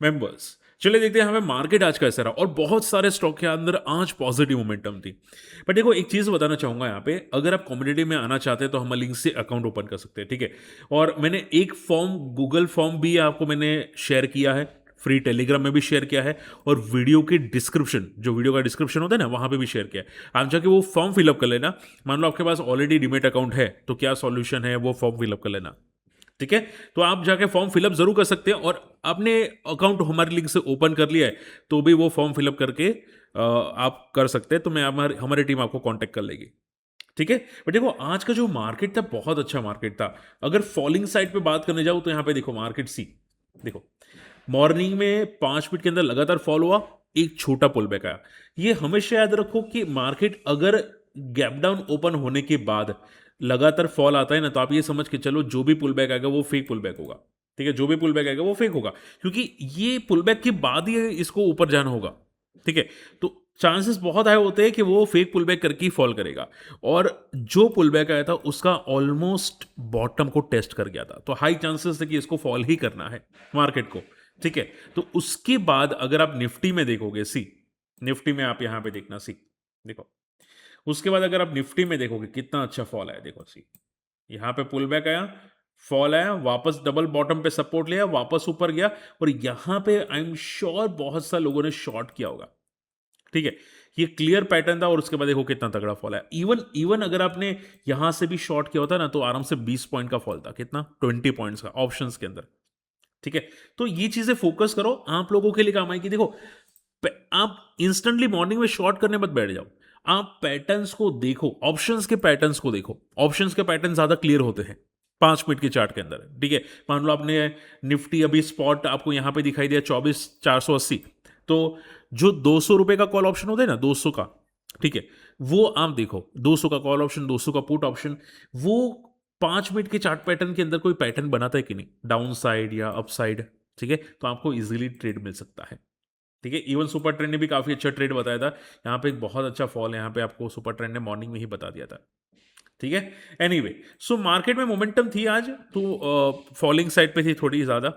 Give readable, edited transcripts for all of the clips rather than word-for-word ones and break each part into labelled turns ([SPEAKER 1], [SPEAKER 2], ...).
[SPEAKER 1] Members. चलिए देखते हैं हमें मार्केट आज कैसा रहा, और बहुत सारे स्टॉक के अंदर आज पॉजिटिव मोमेंटम थी। बट देखो एक चीज़ बताना चाहूँगा यहाँ पे, अगर आप कम्युनिटी में आना चाहते हैं तो हम लिंक से अकाउंट ओपन कर सकते हैं, ठीक है। और मैंने एक फॉर्म, गूगल फॉर्म भी आपको मैंने शेयर किया है, फ्री टेलीग्राम में भी शेयर किया है, और वीडियो की डिस्क्रिप्शन, जो वीडियो का डिस्क्रिप्शन होता है ना, वहाँ पे भी शेयर किया है। आप जाके वो फॉर्म फिलअप कर लेना। मान लो आपके पास ऑलरेडी डीमेट अकाउंट है तो क्या सॉल्यूशन है, वो फॉर्म फिलअप कर लेना, ठीक है। तो आप जाके फॉर्म फिलअप जरूर कर सकते हैं, और आपने अकाउंट हमारे लिंक से ओपन कर लिया है तो भी वो फॉर्म फिलअप करके आप कर सकते हैं, तो मैं हमारी टीम आपको कांटेक्ट कर लेगी, ठीक है। बट देखो आज का जो मार्केट था बहुत अच्छा मार्केट था। अगर फॉलिंग साइड पे बात करने जाऊं तो यहां पे देखो मार्केट सी, देखो मॉर्निंग में 5 मिनट के अंदर लगातार फॉल हुआ, एक छोटा पुल बैक आया। ये हमेशा याद रखो कि मार्केट अगर गैप डाउन ओपन होने के बाद लगातार फॉल आता है ना, तो आप ये समझ के चलो जो भी पुल बैक आएगा वो फेक पुल बैक होगा, ठीक है। जो भी पुल बैक आएगा वो फेक होगा, क्योंकि ये पुल बैक के बाद ही इसको ऊपर जाना होगा, ठीक है। तो चांसेस बहुत हाई होते हैं कि वो फेक पुल बैक करके ही फॉल करेगा, और जो पुल बैक आया था उसका ऑलमोस्ट बॉटम को टेस्ट कर गया था, तो हाई चांसेस थे कि इसको फॉल ही करना है मार्केट को, ठीक है। तो उसके बाद अगर आप निफ्टी में देखोगे, सी निफ्टी में आप यहां पे देखना, सी देखो उसके बाद अगर आप निफ्टी में देखोगे कितना अच्छा फॉल आया, देखो सी यहां पे पुल बैक आया, फॉल आया, वापस डबल बॉटम पे सपोर्ट लिया, वापस ऊपर गया, और यहां पे आई एम श्योर बहुत सा लोगों ने शॉर्ट किया होगा, ठीक है। ये क्लियर पैटर्न था, और उसके बाद देखो कितना तगड़ा फॉल है। इवन इवन अगर आपने यहां से भी शॉर्ट किया होता ना तो आराम से 20 पॉइंट का फॉल था, कितना 20 पॉइंट्स का ऑप्शंस के अंदर, ठीक है। तो ये चीजें फोकस करो, आप लोगों के लिए काम आएगी। देखो आप इंस्टेंटली मॉर्निंग में शॉर्ट करने मत बैठ जाओ, आप पैटर्न्स को देखो, ऑप्शंस के पैटर्न्स को देखो, ऑप्शंस के पैटर्न ज्यादा क्लियर होते हैं 5 मिनट की चार्ट के अंदर, ठीक है। मान लो आपने निफ्टी अभी स्पॉट आपको यहां पे दिखाई दिया 24,480, तो जो 200 रुपए का कॉल ऑप्शन होता है ना, 200 का, ठीक है, वो आप देखो 200 का कॉल ऑप्शन, 200 का पुट ऑप्शन, वो 5 मिनट के चार्ट पैटर्न के अंदर कोई पैटर्न बनाता है कि नहीं, डाउन साइड या अप साइड, ठीक है। तो आपको इजीली ट्रेड मिल सकता है, ठीक है। इवन सुपर ट्रेंड ने भी काफी अच्छा ट्रेड बताया था, यहाँ पे एक बहुत अच्छा फॉल है, यहाँ पे आपको सुपर ट्रेंड ने मॉर्निंग में ही बता दिया था, ठीक है। एनीवे सो मार्केट में मोमेंटम थी आज, तो फॉलिंग साइड पे थी थोड़ी ज्यादा,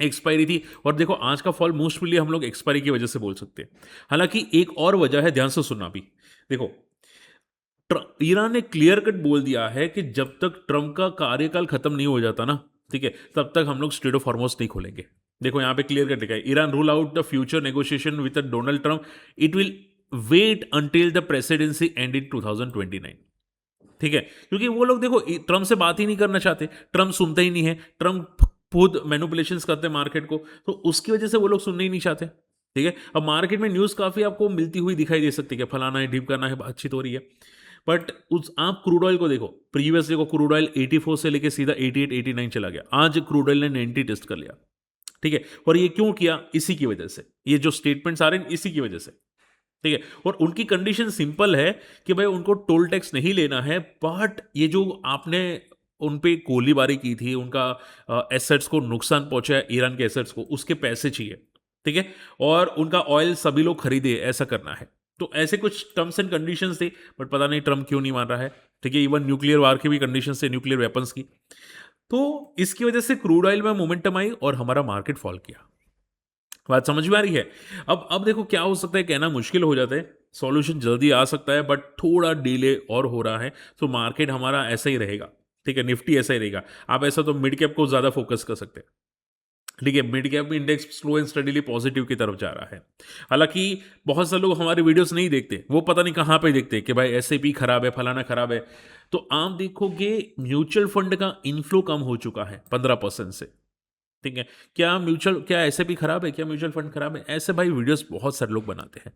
[SPEAKER 1] एक्सपायरी थी, और देखो आज का फॉल मोस्टली हम लोग एक्सपायरी की वजह से बोल सकते हैं। हालांकि एक और वजह है, ध्यान से सुनना भी, देखो ईरान ने क्लियर कट बोल दिया है कि जब तक ट्रंप का कार्यकाल खत्म नहीं हो जाता ना, ठीक है, तब तक हम लोग स्ट्रेट ऑफ हॉर्मोस नहीं खोलेंगे। देखो यहाँ पे क्लियर कट लिखा है, Iran rule out the future negotiation with Donald Trump, it will wait until the presidency end in 2029, ठीक है। क्योंकि वो लोग देखो ट्रंप से बात ही नहीं करना चाहते, ट्रंप सुनते ही नहीं है, ट्रंप खुद मैनिपुलेशंस करते हैं मार्केट को, तो उसकी वजह से वो लोग सुनने ही नहीं चाहते, ठीक है। अब मार्केट में न्यूज़ काफ़ी आपको मिलती हुई दिखाई दे सकती है कि फलाना है, ढीप करना है, बातचीत हो रही है, बट उस आप क्रूड ऑयल को देखो, प्रीवियस देखो क्रूड ऑयल 84 से लेके सीधा 88 89 चला गया, आज क्रूड ऑयल ने 90 टेस्ट कर लिया, ठीक है। और ये क्यों किया, इसी की वजह से, ये जो स्टेटमेंट्स आ रहे हैं इसी की वजह से, ठीक है। और उनकी कंडीशन सिंपल है कि भाई उनको टोल टैक्स नहीं लेना है, बट ये जो आपने उन पे गोलीबारी की थी, उनका एसेट्स को नुकसान पहुंचा है, ईरान के एसेट्स को, उसके पैसे चाहिए, ठीक है। और उनका ऑयल सभी लोग खरीदे, ऐसा करना है, तो ऐसे कुछ टर्म्स एंड कंडीशंस थे, बट पता नहीं ट्रम्प क्यों नहीं मान रहा है, ठीक है। इवन न्यूक्लियर वार की भी कंडीशंस थे, न्यूक्लियर वेपन्स की, तो इसकी वजह से क्रूड ऑयल में मोमेंटम आई और हमारा मार्केट फॉल किया। बात समझ में आ रही है। अब देखो क्या हो सकता है, कहना मुश्किल हो जाता है, सॉल्यूशन जल्दी आ सकता है बट थोड़ा डिले और हो रहा है, तो मार्केट हमारा ऐसा ही रहेगा, ठीक है। निफ्टी ऐसा ही रहेगा। आप ऐसा तो मिड कैप को ज्यादा फोकस कर सकते हैं, ठीक है। Mid cap index slow and steadily positive की तरफ जा रहा है। हालांकि बहुत से लोग हमारे वीडियोस नहीं देखते, वो पता नहीं कहाँ पे देखते कि भाई एसआईपी खराब है, फलाना खराब है, तो आप देखोगे म्यूचुअल फंड का इनफ्लो कम हो चुका है 15% से, ठीक है। क्या ऐसे भी खराब है, क्या म्यूचुअल फंड खराब है, ऐसे भाई वीडियोस बहुत सारे लोग बनाते हैं,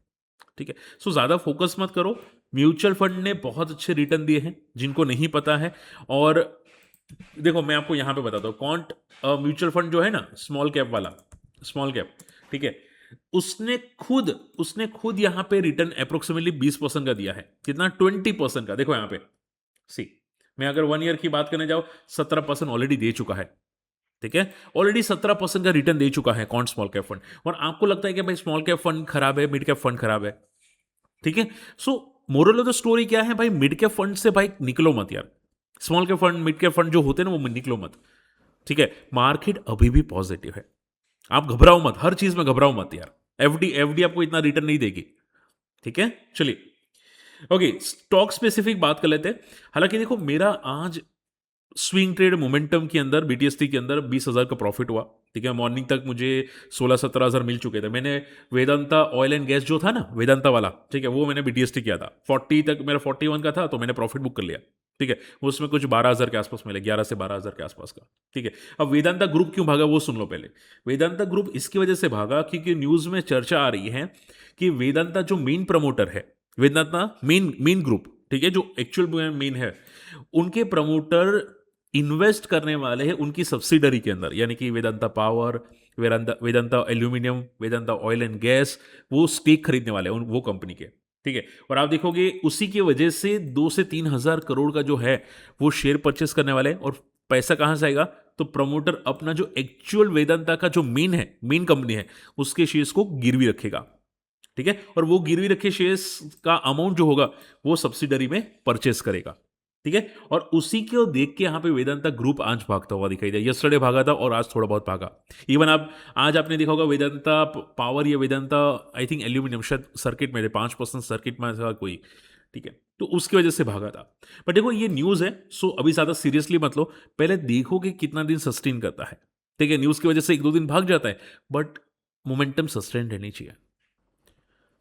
[SPEAKER 1] ठीक है। सो ज्यादा फोकस मत करो, म्यूचुअल फंड ने बहुत अच्छे रिटर्न दिए हैं जिनको नहीं पता है। और देखो मैं आपको यहां पे बताता हूँ, कॉन्ट म्यूचुअल फंड जो है ना, स्मॉल कैप वाला, स्मॉल कैप, ठीक है, उसने खुद यहां पे रिटर्न अप्रोक्सीमेटली 20% का दिया है, कितना 20% का, देखो यहां पे सी, मैं अगर 1 ईयर की बात करने जाऊं 17% ऑलरेडी दे चुका है, ठीक है। ऑलरेडी 17% का रिटर्न दे चुका है कौन स्मॉल कैप फंड, और आपको लगता है कि भाई स्मॉल कैप फंड खराब है, मिड कैप फंड खराब है, ठीक है। सो मोरल ऑफ द स्टोरी क्या है भाई, मिड कैप फंड से भाई निकलो मत यार, small cap fund mid cap fund जो होते हैं ना वो निकलो मत, ठीक है। मार्केट अभी भी पॉजिटिव है, आप घबराओ मत, हर चीज में घबराओ मत यार। एफडी एफडी आपको इतना रिटर्न नहीं देगी, ठीक है। चलिए, ओके, स्टॉक स्पेसिफिक बात कर लेते हैं। हालांकि देखो, मेरा आज स्विंग ट्रेड मोमेंटम के अंदर, बीटीएसटी के अंदर 20,000 का प्रॉफिट हुआ, ठीक है। मॉर्निंग तक मुझे 16-17 हज़ार मिल चुके थे। मैंने वेदांता ऑयल एंड गैस जो था ना, वेदांता वाला, ठीक है, वो मैंने बीटीएसटी किया था। 40 तक मेरा 41 का था, तो मैंने प्रॉफिट बुक कर लिया, ठीक है। उसमें कुछ 12,000 के आसपास मिले, 11 से 12,000 के आसपास का, ठीक है। अब वेदांता ग्रुप क्यों भागा वो सुन लो पहले। वेदांता ग्रुप इसकी वजह से भागा क्योंकि न्यूज में चर्चा आ रही है कि वेदांता जो मेन प्रमोटर है, वेदांता मेन मेन ग्रुप, ठीक है, जो एक्चुअल मेन है, उनके प्रमोटर इन्वेस्ट करने वाले हैं उनकी सब्सिडरी के अंदर, यानी कि Vedanta power, Vedanta Vedanta aluminium, Vedanta oil and gas, वो स्टेक खरीदने वाले हैं वो कंपनी के, ठीक है। और आप देखोगे उसी की वजह से 2 से 3 हज़ार करोड़ का जो है वो शेयर परचेस करने वाले हैं। और पैसा कहाँ से आएगा? तो प्रमोटर अपना जो एक्चुअल वेदांता का जो मेन है, मेन कंपनी है, उसके शेयर्स को गिरवी रखेगा, ठीक है। और वो गिरवी रखे शेयर्स का अमाउंट जो होगा वो सब्सिडरी में परचेस करेगा, ठीक है। और उसी को देख के यहाँ पे वेदांता ग्रुप आज भागता हुआ दिखाई दिया। यस्टरडे भागा था और आज थोड़ा बहुत भागा। इवन आप आज आपने देखा होगा वेदांता पावर या वेदांता आई थिंक एल्यूमिनियम, शायद सर्किट में थे, 5% सर्किट में था कोई, ठीक है, तो उसकी वजह से भागा था। बट देखो ये न्यूज़ है, सो अभी ज़्यादा सीरियसली मत लो, पहले देखो कि कितना दिन सस्टेन करता है, ठीक है। न्यूज़ की वजह से 1-2 दिन भाग जाता है, बट मोमेंटम सस्टेन रहनी चाहिए,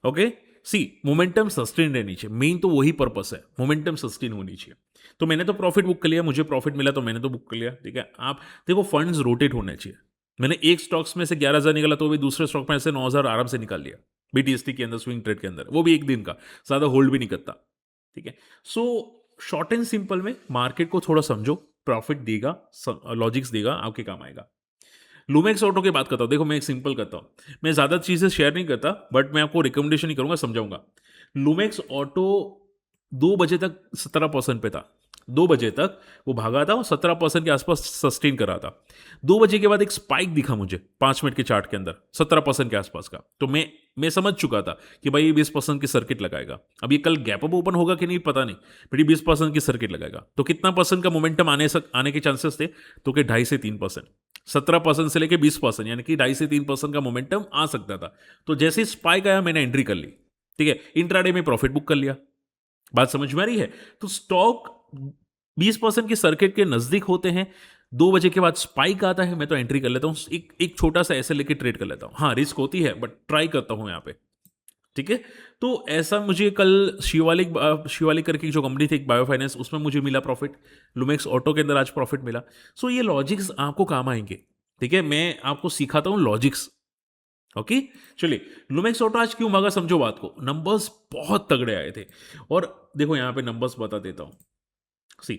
[SPEAKER 1] ओके। सी, मोमेंटम सस्टेन रहनी चाहिए, मेन तो वही पर्पस है, मोमेंटम सस्टेन होनी चाहिए। तो मैंने तो प्रॉफिट बुक कर लिया, मुझे प्रॉफिट मिला तो मैंने तो बुक कर लिया, ठीक है। आप देखो फंड्स रोटेट होने चाहिए। मैंने एक स्टॉक्स में से 11,000 निकाला तो भी दूसरे स्टॉक में से 9,000 आराम से निकाल लिया, बीटीएसटी के अंदर, स्विंग ट्रेड के अंदर, वो भी एक दिन का, ज़्यादा होल्ड भी नहीं करता, ठीक है। सो शॉर्ट एंड सिंपल में मार्केट को थोड़ा समझो, प्रॉफिट देगा, लॉजिक्स देगा, आपके काम आएगा। लूमेक्स ऑटो की बात करता हूँ। देखो मैं एक सिंपल करता हूँ, मैं ज़्यादा चीज़ें शेयर नहीं करता, बट मैं आपको रिकमेंडेशन ही करूँगा, समझाऊंगा। लूमेक्स ऑटो 2 बजे तक 17% पे था, 2 बजे तक वो भागा था और 17% के आसपास सस्टेन कर रहा था। 2 बजे के बाद एक स्पाइक दिखा मुझे 5 मिनट के चार्ट के अंदर 17% के आसपास का, तो मैं समझ चुका था कि भाई ये 20% की सर्किट लगाएगा। अब ये कल गैप अप ओपन होगा कि नहीं पता नहीं, बट ये 20% की सर्किट लगाएगा। तो कितना परसेंट का मोमेंटम आने के चांसेस थे? तो कि 2.5 से 3%, 17% से लेके 20%, यानी कि 2.5 से 3% का मोमेंटम आ सकता था। तो जैसे ही स्पाइक आया मैंने एंट्री कर ली, ठीक है, इंट्राडे में प्रॉफिट बुक कर लिया। बात समझ में आ रही है? तो स्टॉक 20% की सर्किट के नजदीक होते हैं, 2 बजे के बाद स्पाइक आता है, मैं तो एंट्री कर लेता हूं, एक छोटा सा ऐसे लेके ट्रेड कर लेता हूं। हाँ रिस्क होती है बट ट्राई करता हूं यहां पे, ठीक है। तो ऐसा मुझे कल शिवालिक करके जो कंपनी थी एक बायो फाइनेंस, उसमें मुझे मिला प्रॉफिट। लुमेक्स ऑटो के अंदर आज प्रॉफिट मिला। सो ये लॉजिक्स आपको काम आएंगे, ठीक है। मैं आपको सिखाता हूं लॉजिक्स, ओके। चलिए, लुमेक्स ऑटो आज क्यों भागा समझो बात को। नंबर्स बहुत तगड़े आए थे, और देखो यहां पे नंबर्स बता देता हूं। सी,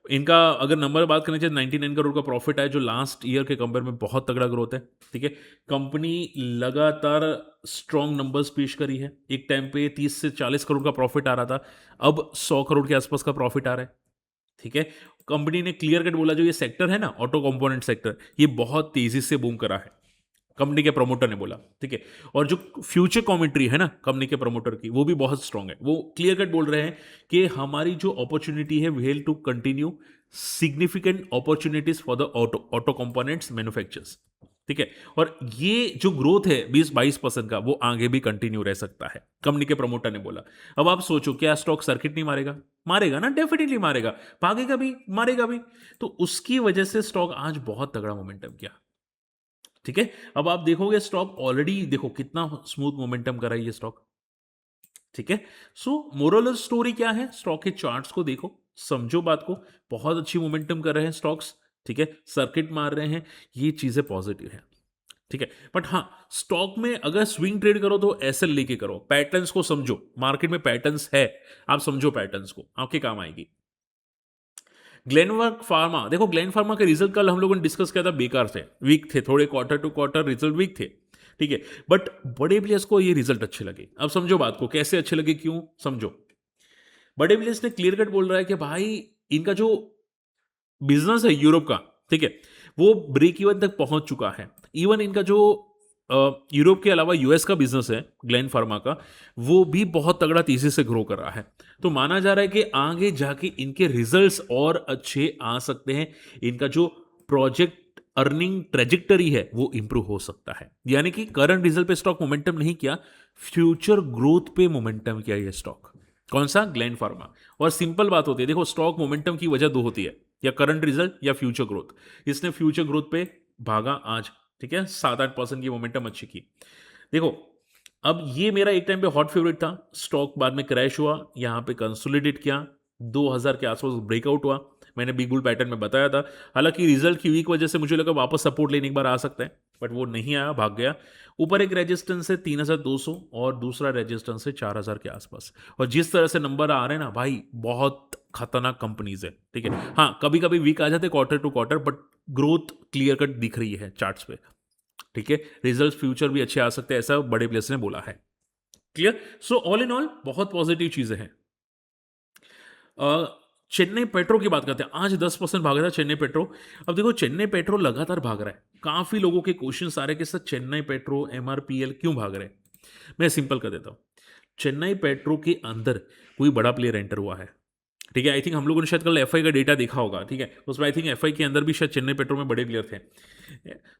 [SPEAKER 1] इनका अगर नंबर बात करनी चाहिए, 99 करोड़ का प्रॉफिट है, जो लास्ट ईयर के कंपेयर में बहुत तगड़ा ग्रोथ है, ठीक है। कंपनी लगातार स्ट्रॉन्ग नंबर्स पेश करी है। एक टाइम पे 30 से 40 करोड़ का प्रॉफिट आ रहा था, अब 100 करोड़ के आसपास का प्रॉफिट आ रहा है, ठीक है। कंपनी ने क्लियर कट बोला जो ये सेक्टर है ना, ऑटो कंपोनेंट सेक्टर, ये बहुत तेजी से बूम करा है, कंपनी के प्रमोटर ने बोला, ठीक है। और जो फ्यूचर कमेंट्री है ना कंपनी के प्रमोटर की, वो भी बहुत स्ट्रांग है। वो क्लियर कट बोल रहे हैं कि हमारी जो अपॉर्चुनिटी है, we have to continue significant opportunities for the auto components manufacturers, ठीक है। और ये जो ग्रोथ है 20-22% का, वो आगे भी कंटिन्यू रह सकता है, कंपनी के प्रमोटर ने बोला। अब आप सोचो, क्या स्टॉक सर्किट नहीं मारेगा? मारेगा ना, डेफिनेटली मारेगा, भागेगा भी, मारेगा भी। तो उसकी वजह से स्टॉक आज बहुत तगड़ा मोमेंटम किया, ठीक है। अब आप देखोगे स्टॉक ऑलरेडी देखो कितना स्मूथ मोमेंटम कर रहा है ये स्टॉक, ठीक है। सो मोरल स्टोरी क्या है? स्टॉक के चार्ट्स को देखो, समझो बात को, बहुत अच्छी मोमेंटम कर रहे हैं स्टॉक्स, ठीक है, सर्किट मार रहे हैं, ये चीजें पॉजिटिव है, ठीक है। बट हाँ, स्टॉक में अगर स्विंग ट्रेड करो तो एसएल लेके करो, पैटर्न्स को समझो, मार्केट में पैटर्न्स है, आप समझो पैटर्न्स को, आपके काम आएगी। ग्लेनवर्क फार्मा, देखो ग्लेन फार्मा के रिजल्ट कल हम लोगों ने डिस्कस किया था, बेकार थे, वीक थे थोड़े, quarter to quarter result weak थे, ठीक है। बट बड़े प्लेयर्स को ये रिजल्ट अच्छे लगे। अब समझो बात को, कैसे अच्छे लगे, क्यों, समझो। बड़े प्लेयर्स ने क्लियर कट बोल रहा है कि भाई इनका जो बिजनेस है यूरोप का, ठीक है, वो ब्रेक इवन तक पहुंच चुका है। इवन इनका जो यूरोप के अलावा यूएस का बिजनेस है ग्लेन फार्मा का, वो भी बहुत तगड़ा तेजी से ग्रो कर रहा है। तो माना जा रहा है कि आगे जाके इनके रिजल्ट्स और अच्छे आ सकते हैं। इनका जो प्रोजेक्ट अर्निंग ट्रेजेक्टरी है वो इंप्रूव हो सकता है। यानी कि करंट रिजल्ट पे स्टॉक मोमेंटम नहीं किया, फ्यूचर ग्रोथ पे मोमेंटम किया ये स्टॉक। कौन सा? Gland pharma. और सिंपल बात होती है, देखो स्टॉक मोमेंटम की वजह दो होती है, या करंट रिजल्ट या फ्यूचर ग्रोथ। इसने फ्यूचर ग्रोथ पे भागा आज, ठीक है, 7-8% की मोमेंटम अच्छी की। देखो अब ये मेरा एक टाइम पे हॉट फेवरेट था, स्टॉक बाद में क्रैश हुआ, यहाँ पे कंसोलिडेट किया, 2000 के आसपास ब्रेकआउट हुआ। मैंने बिग बुल पैटर्न में बताया था। हालांकि रिजल्ट की वीक वजह से मुझे लगा वापस सपोर्ट लेने एक बार आ सकता है, बट वो नहीं आया, भाग गया। ऊपर एक रेजिस्टेंस है 3200 और दूसरा रेजिस्टेंस है 4000 के आसपास। और जिस तरह से नंबर आ रहे हैं ना भाई, बहुत खतरनाक कंपनीज है, ठीक है। हाँ, कभी कभी वीक आ जाते quarter to quarter, but growth clear cut दिख रही है चार्ट्स पे, ठीक है। रिजल्ट फ्यूचर भी अच्छे आ सकते हैं, ऐसा बड़े प्लेयर्स ने बोला है। Clear? So all in all बहुत पॉजिटिव चीजें हैं। चेन्नई पेट्रो की बात करते हैं, आज 10% भाग रहा है चेन्नई पेट्रो। अब देखो चेन्नई पेट्रो लगातार भाग रहा है, काफी लोगों के क्वेश्चन आ रहे हैं कि सर चेन्नई पेट्रो एमआरपीएल क्यों भाग रहे हैं। मैं सिंपल कर देता हूं, चेन्नई पेट्रो के अंदर कोई बड़ा प्लेयर एंटर हुआ है, ठीक है। आई थिंक हम लोगों ने शायद कल एफआई का डेटा देखा होगा, ठीक है, उसमें आई थिंक एफआई के अंदर भी शायद चेन्नई पेट्रो में बड़े प्लेयर थे।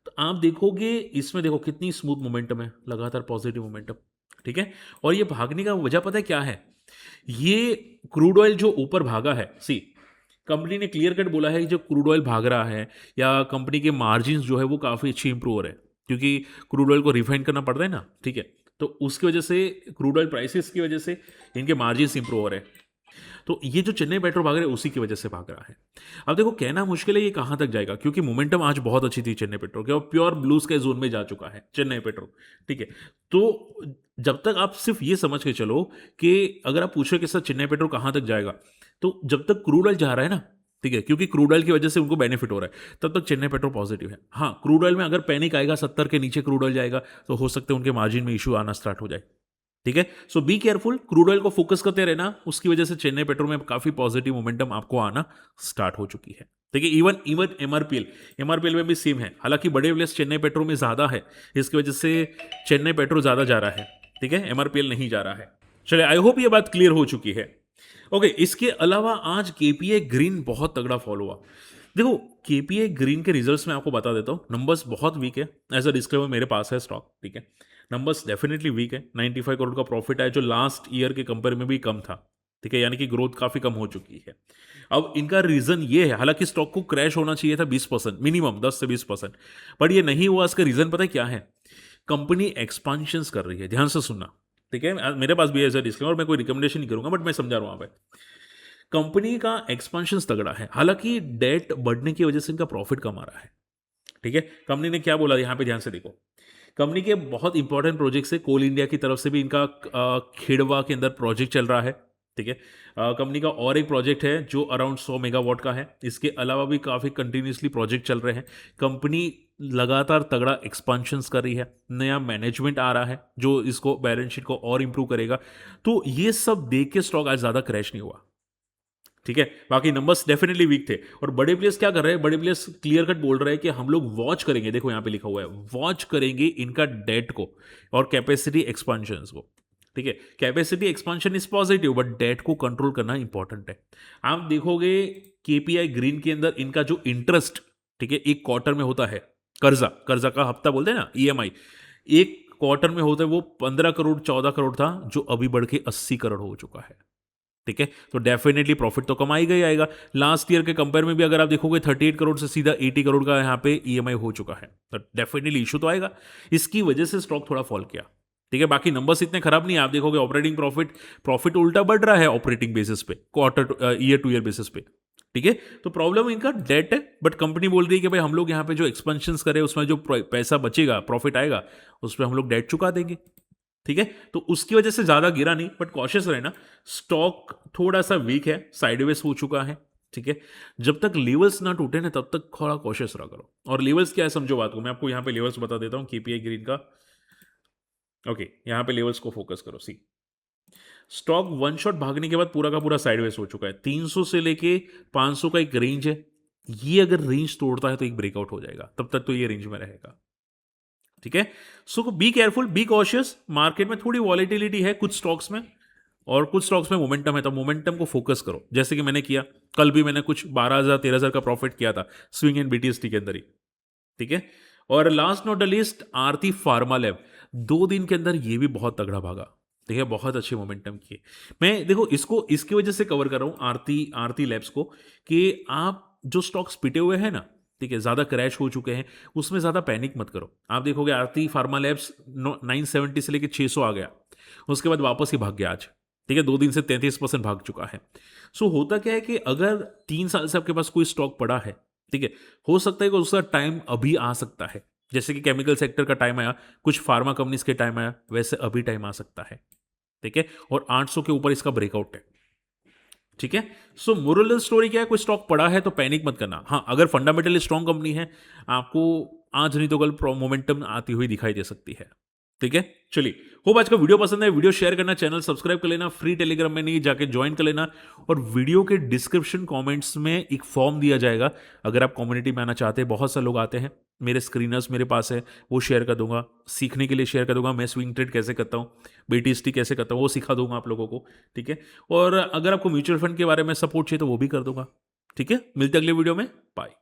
[SPEAKER 1] तो आप देखोगे इसमें, देखो कितनी स्मूथ मोमेंटम है, लगातार पॉजिटिव मोमेंटम, ठीक है। और ये भागने का वजह पता है क्या है? ये क्रूड ऑयल जो ऊपर भागा है, सी कंपनी ने क्लियर कट बोला है कि जो क्रूड ऑयल भाग रहा है या कंपनी के मार्जिन जो है वो काफ़ी अच्छी इंप्रूव हो रहे हैं, क्योंकि क्रूड ऑयल को रिफाइन करना पड़ता है ना, ठीक है। तो उसकी वजह से, क्रूड ऑयल प्राइसेस की वजह से इनके मार्जिन इंप्रूव हो रहे हैं। तो ये जो चेन्नई पेट्रो भाग रहे हैं उसी की वजह से भाग रहा है। अब देखो कहना मुश्किल है ये कहाँ तक जाएगा, क्योंकि मोमेंटम आज बहुत अच्छी थी चेन्नई पेट्रो की, और प्योर ब्लू स्काई जोन में जा चुका है चेन्नई पेट्रो, ठीक है। तो जब तक आप सिर्फ ये समझ के चलो कि अगर आप पूछो कि सर चेन्नई पेट्रो कहाँ तक जाएगा, तो जब तक क्रूड ऑयल जा रहा है ना, ठीक है, क्योंकि क्रूड ऑयल की वजह से उनको बेनिफिट हो रहा है, तब तक चेन्नई पेट्रो पॉजिटिव है। हाँ, क्रूड ऑयल में अगर पैनिक आएगा, 70 के नीचे क्रूड ऑयल जाएगा, तो हो सकता है उनके मार्जिन में इशू आना स्टार्ट हो जाए, ठीक है। So be careful, crude oil को फोकस करते रहना, उसकी वजह से चेन्नई पेट्रो में काफी पॉजिटिव मोमेंटम आपको आना स्टार्ट हो चुकी है, ठीक है। इवन इवन एमआरपीएल में भी सेम है, हालांकि बड़े प्लेस चेन्नई पेट्रो में ज्यादा है, इसकी वजह से चेन्नई पेट्रो ज्यादा जा रहा है, ठीक है, एमआरपीएल नहीं जा रहा है। चलिए, आई होप ये बात क्लियर हो चुकी है। ओके, इसके अलावा आज केपीए ग्रीन बहुत तगड़ा फॉलो हुआ। देखो केपीए ग्रीन के रिजल्ट्स में आपको बता देता हूँ, नंबर्स बहुत वीक है, एज अ डिस्क्लेमर मेरे पास है स्टॉक, ठीक है। नंबर्स डेफिनेटली वीक है, 95 करोड़ का प्रॉफिट है जो लास्ट ईयर के कंपेयर में भी कम था, ठीक है, यानी कि ग्रोथ काफी कम हो चुकी है। अब इनका रीजन ये है, हालांकि स्टॉक को क्रैश होना चाहिए था 20%, मिनिमम 10 से 20%, बट ये नहीं हुआ। इसका रीजन पता है क्या है? कंपनी एक्सपांशन कर रही है, ध्यान से सुनना, ठीक है। मेरे पास भी एज अ डिस्क्लेमर, मैं कोई रिकमेंडेशन नहीं करूंगा, बट मैं समझा रहा हूं वहां पे कंपनी का एक्सपांशन तगड़ा है, हालांकि डेट बढ़ने की वजह से इनका प्रॉफिट कम आ रहा है, ठीक है। कंपनी ने क्या बोला यहां पे ध्यान से देखो, कंपनी के बहुत इंपॉर्टेंट प्रोजेक्ट्स है, कोल इंडिया की तरफ से भी इनका खेड़वा के अंदर प्रोजेक्ट चल रहा है, ठीक है। कंपनी का और एक प्रोजेक्ट है जो अराउंड 100 मेगावाट का है, इसके अलावा भी काफ़ी कंटिन्यूसली प्रोजेक्ट चल रहे हैं। कंपनी लगातार तगड़ा एक्सपांशंस कर रही है, नया मैनेजमेंट आ रहा है जो इसको बैलेंस शीट को और इंप्रूव करेगा। तो ये सब देख के स्टॉक आज ज़्यादा क्रैश नहीं हुआ, ठीक है। बाकी नंबर्स डेफिनेटली वीक थे, और बड़े प्लेयर्स क्या कर रहे हैं, बड़े प्लेयर्स क्लियर कट बोल रहे हैं कि हम लोग वॉच करेंगे, देखो यहां पे लिखा हुआ है, वॉच करेंगे इनका डेट को और कैपेसिटी एक्सपांशन को, ठीक है। Capacity expansion is positive, but debt को कंट्रोल करना इंपॉर्टेंट है। आप देखोगे केपीआई ग्रीन के अंदर इनका जो इंटरेस्ट, ठीक है, एक क्वार्टर में होता है, कर्जा कर्जा का हफ्ता बोलते हैं ना, ईएमआई, एक क्वार्टर में होता है वो 15 करोड़ 14 करोड़ था, जो अभी बढ़ के 80 करोड़ हो चुका है, ठीक है। तो डेफिनेटली प्रॉफिट तो कमाई ही आएगा। लास्ट ईयर के कंपेयर में भी अगर आप देखोगे 38 करोड़ से सीधा 80 करोड़ का यहाँ पे ईएमआई हो चुका है, तो डेफिनेटली इशू तो आएगा। इसकी वजह से स्टॉक थोड़ा फॉल किया, ठीक है। बाकी नंबर्स इतने खराब नहीं है, आप देखोगे ऑपरेटिंग प्रॉफिट उल्टा बढ़ रहा है ऑपरेटिंग बेसिस पे, quarter year two year basis पे, ठीक है। तो प्रॉब्लम इनका डेट है, बट कंपनी बोल रही है कि भाई हम लोग यहाँ पे जो एक्सपेंशन करें उसमें जो पैसा बचेगा, प्रॉफिट आएगा, उस पर हम लोग डेट चुका देंगे, ठीक है। तो उसकी वजह से ज्यादा गिरा नहीं, बट कॉशियस रहना, स्टॉक थोड़ा सा वीक है, साइडवेज हो चुका है, ठीक है। जब तक लेवल्स ना टूटे ना तब तक थोड़ा कॉशियस रहा करो। और लेवल्स क्या है समझो बात को, मैं आपको यहां पे लेवल्स बता देता हूं केपीआई ग्रीन का। ओके, यहां पे लेवल्स को फोकस करो। सी स्टॉक वन शॉट भागने के बाद पूरा का पूरा साइडवेज हो चुका है, 300 से लेके 500 का एक रेंज है, ये अगर रेंज तोड़ता है तो एक ब्रेकआउट हो जाएगा, तब तक तो ये रेंज में रहेगा, ठीक है। So be careful, be cautious. Market में थोड़ी वॉलेटिलिटी है कुछ स्टॉक्स में, और कुछ स्टॉक्स में मोमेंटम है, तो मोमेंटम को फोकस करो, जैसे कि मैंने किया, कल भी मैंने कुछ 12,000 13,000 का प्रॉफिट किया था स्विंग एंड बीटीएसटी के अंदर ही, ठीक है। और last not the least Aarti pharma lab 2 दिन के अंदर ये भी बहुत तगड़ा भागा, ठीक है, बहुत अच्छे मोमेंटम किए। मैं देखो इसको इसकी वजह से कवर कर रहा हूँ आरती आरती लैब्स को, कि आप जो स्टॉक्स पिटे हुए हैं ना, ठीक है, ज़्यादा क्रैश हो चुके हैं, उसमें ज़्यादा पैनिक मत करो। आप देखोगे आरती फार्मा लैब्स 970 से लेके 600 आ गया, उसके बाद वापस ही भाग गया आज, ठीक है, 2 दिन से 33% भाग चुका है। सो होता क्या है कि अगर 3 साल से आपके पास कोई स्टॉक पड़ा है, ठीक है, हो सकता है कि उसका टाइम अभी आ सकता है, जैसे कि केमिकल सेक्टर का टाइम आया, कुछ फार्मा कंपनीज के टाइम आया, वैसे अभी टाइम आ सकता है, ठीक है। और 800 के ऊपर इसका ब्रेकआउट है, ठीक है। सो मोरल स्टोरी क्या है, कोई स्टॉक पड़ा है तो पैनिक मत करना। हाँ, अगर फंडामेंटली स्ट्रॉन्ग कंपनी है, आपको आज नहीं तो कल मोमेंटम आती हुई दिखाई दे सकती है, ठीक है। चलिए, होप आज का वीडियो पसंद है, वीडियो शेयर करना, चैनल सब्सक्राइब कर लेना, फ्री टेलीग्राम में नहीं जाके ज्वाइन कर लेना। और वीडियो के डिस्क्रिप्शन कमेंट्स में एक फॉर्म दिया जाएगा, अगर आप कम्युनिटी में आना चाहते हैं। बहुत से लोग आते हैं, मेरे स्क्रीनर्स मेरे पास है, वो शेयर कर दूंगा, सीखने के लिए शेयर कर दूंगा। मैं स्विंग ट्रेड कैसे करता हूँ, BTC कैसे करता हूँ, वो सिखा दूंगा आप लोगों को, ठीक है। और अगर आपको म्यूचुअल फंड के बारे में सपोर्ट चाहिए तो वो भी कर दूंगा, ठीक है। मिलते हैं अगले वीडियो में, बाय।